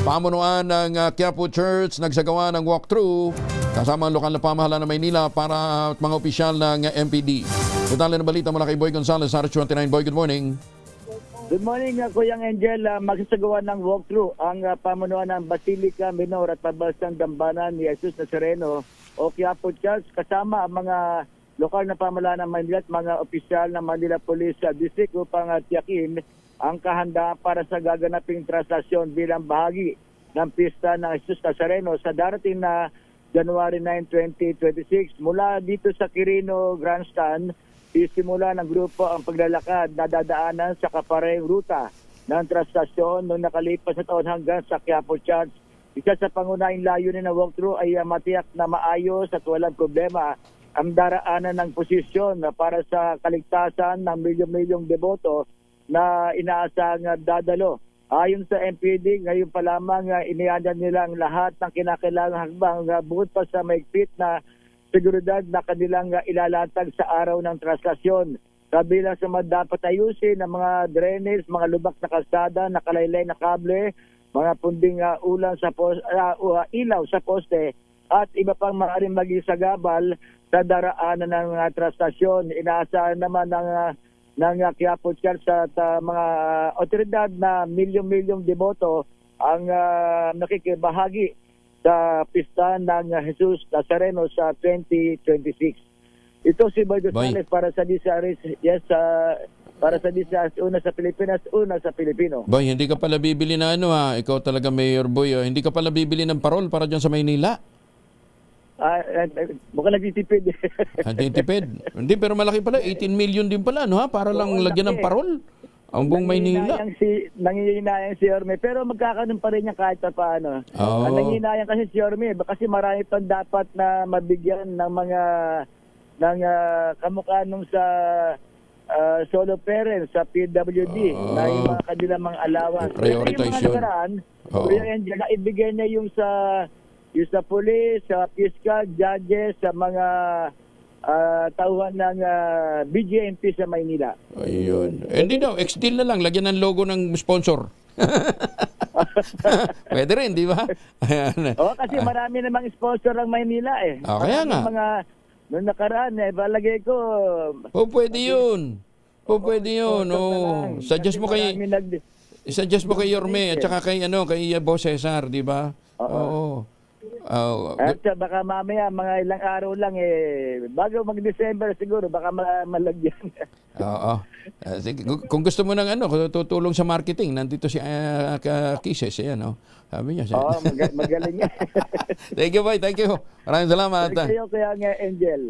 Pamunuan ng Quiapo Church nagsagawa ng walkthrough kasama ang lokal na pamahalaan ng Maynila para mga opisyal ng MPD. Detalye ng balita mula kay Boy Gonzales, RH29. Boy, good morning. Good morning, Kuyang Angel. Magsasagawa ng walkthrough ang pamunuan ng Basilica Minor at Pambansang Dambana ni Jesus Nazareno o Quiapo Church kasama ang mga lokal na pamahalaan ng Manila at mga opisyal ng Manila Police District upang tiyakin ang kahandaan para sa gaganaping transaksyon bilang bahagi ng pista ng Jesus Nazareno sa darating na January 9, 2026. Mula dito sa Quirino Grandstand, isimula ng grupo ang paglalakad na dadaanan sa kaparehong ruta ng transaksyon noong nakalipas na taon hanggang sa Quiapo Church. Isa sa pangunahing layunin ng walkthrough ay matiyak na maayos at walang problema ang daraanan ng posisyon para sa kaligtasan ng milyong-milyong deboto na inaasang dadalo. Ayon sa MPD, ngayon pa lamang iniyanan nilang lahat ng kinakailangang hakbang bukod pa sa maigpit na seguridad na kanilang ilalatag sa araw ng transaksyon. Kabilang sa mga dapat ayusin ng mga drainage, mga lubak na kalsada, nakalaylay na kable, mga punding ilaw sa poste at iba pang maaaring maging sagabal sa daraanan ng transaksyon. Inaasahan naman ng Quiapo Church at mga otoridad na milyong-milyong deboto ang nakikibahagi sa pista ng Jesus Nazareno sa 2026. Ito si Boy Gonzales para sa DCRS, para sa DCRS, una sa Pilipinas, una sa Pilipino. Boy, hindi ka pala bibili na ikaw talaga Mayor Boy, hindi ka pala bibili ng parol para dyan sa Maynila? Mukhang nagtitipid. Nagtitipid? Hindi, pero malaki pala. 18 million din pala, para lang lagyan ng parol. Ang buong Maynila. Nangihinayang si Yorme. Pero magkakaroon pa rin niya kahit pa paano. Ang nangihinayang kasi si Yorme, kasi marami pang dapat na mabigyan ng mga kamukha nung sa solo parents sa PWD na yung mga kanilang mga alawan. Prioritize yun. Na ibigay niya yung sa police, sa fiscal, judges, sa mga tauhan ng BJMP sa Maynila. Ayun. Hindi daw, ex-deal na lang. Lagyan ng logo ng sponsor. Pwede rin, di ba? Kasi marami namang sponsor ng Maynila eh. Kaya nga. Noong nakaraan balagay ko. Pwede yun. Pwede yun. Suggest mo kay Yorme at saka kay Boss Cesar, di ba? Oo. At baka mamaya mga ilang araw lang bago mag-December siguro baka malagyan. Oo. Kung gusto mo ng tutulong sa marketing, nandito si Kises, sabi niya. Magaling yan. Thank you, boy. Thank you. Maraming salamat. Thank you, Kaya Angel.